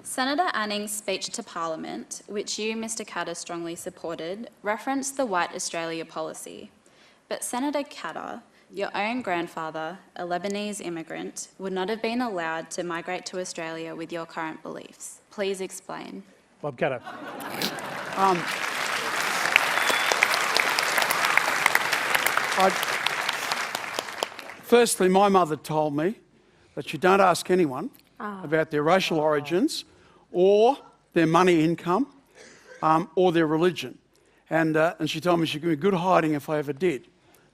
Senator Anning's speech to Parliament, which you, Mr Katter, strongly supported, referenced the White Australia policy. But Senator Katter, your own grandfather, a Lebanese immigrant, would not have been allowed to migrate to Australia with your current beliefs. Please explain. Bob Katter. Firstly, my mother told me that you don't ask anyone about their racial origins or their money income or their religion. And she told me she'd give me good hiding if I ever did.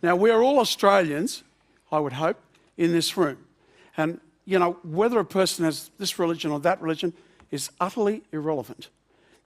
Now, we're all Australians, I would hope, in this room. And, you know, whether a person has this religion or that religion is utterly irrelevant.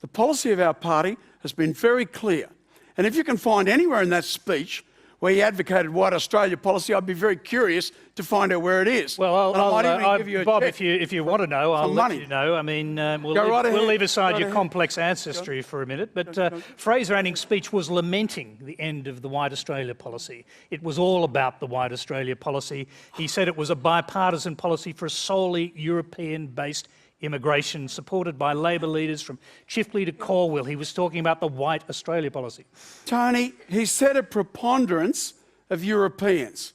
The policy of our party has been very clear. And if you can find anywhere in that speech where he advocated White Australia policy, I'd be very curious to find out where it is. Well, Bob, if you want to know, I'll let you know. I mean, we'll leave aside your complex ancestry for a minute. But Fraser Anning's speech was lamenting the end of the White Australia policy. It was all about the White Australia policy. He said it was a bipartisan policy for a solely European-based immigration, supported by Labor leaders from Chifley to Corwell. He was talking about the White Australia policy. Tony, he said a preponderance of Europeans.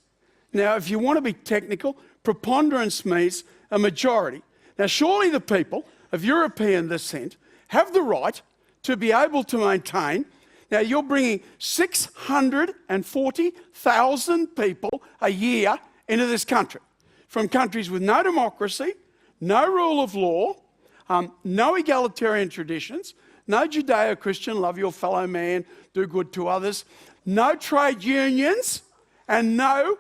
Now, if you want to be technical, preponderance means a majority. Now, surely the people of European descent have the right to be able to maintain. Now, you're bringing 640,000 people a year into this country from countries with no democracy, no rule of law, no egalitarian traditions, no Judeo-Christian, love your fellow man, do good to others, no trade unions, and no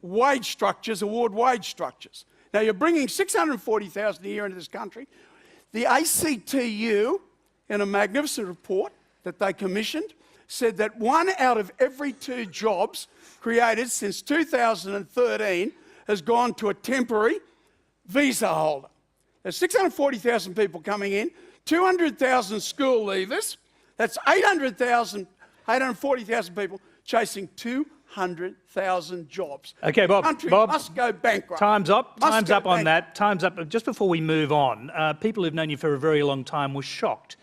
wage structures, award wage structures. Now, you're bringing 640,000 a year into this country. The ACTU, in a magnificent report that they commissioned, said that 1 out of every 2 jobs created since 2013 has gone to a temporary visa holder. There's 640,000 people coming in, 200,000 school leavers. That's 840,000 people chasing 200,000 jobs. Okay, Bob. The country must go bankrupt. Time's up. Time's up on that. Time's up. Just before we move on, people who've known you for a very long time were shocked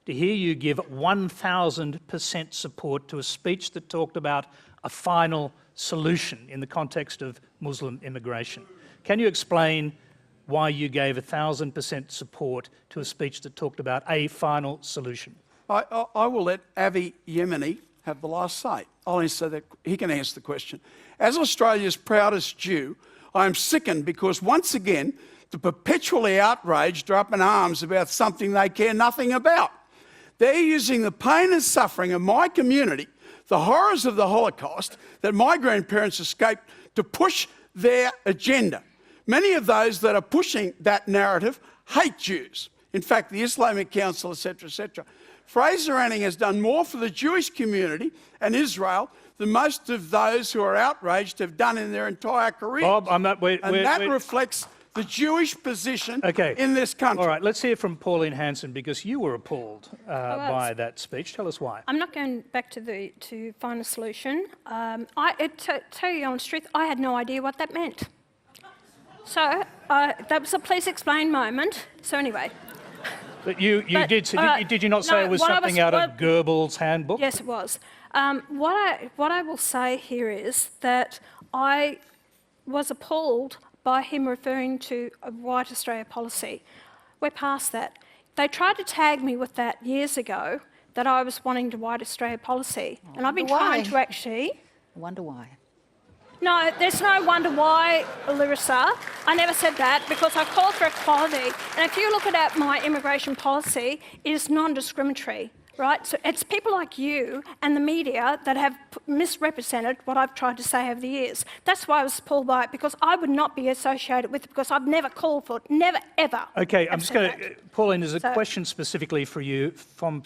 to hear you give 1,000% support to a speech that talked about a final solution in the context of Muslim immigration. Can you explain why you gave 1,000% support to a speech that talked about a final solution? I will let Avi Yemeni have the last say. I'll answer that. He can answer the question. As Australia's proudest Jew, I am sickened because once again, the perpetually outraged are up in arms about something they care nothing about. They're using the pain and suffering of my community, the horrors of the Holocaust that my grandparents escaped, to push their agenda. Many of those that are pushing that narrative hate Jews. In fact, the Islamic Council, etc., etc. Fraser Anning has done more for the Jewish community and Israel than most of those who are outraged have done in their entire careers. Bob, that reflects the Jewish position in this country. All right, let's hear from Pauline Hanson, because you were appalled by that speech. Tell us why. I'm not going back to find a solution. To tell you the honest truth, I had no idea what that meant. So that was a please explain moment. So anyway. But did you not say it was something out of Goebbels' handbook? Yes, it was. What I will say here is that I was appalled by him referring to a White Australia policy. We're past that. They tried to tag me with that years ago, that I was wanting the White Australia policy. And I've been trying to actually... I wonder why. No, there's no wonder why, Larissa. I never said that, because I called for equality. And if you look at my immigration policy, it is non-discriminatory, right? So it's people like you and the media that have misrepresented what I've tried to say over the years. That's why I was appalled by it, because I would not be associated with it, because I've never called for it, never, ever. Okay, I'm just going to... Pauline, there's a question specifically for you for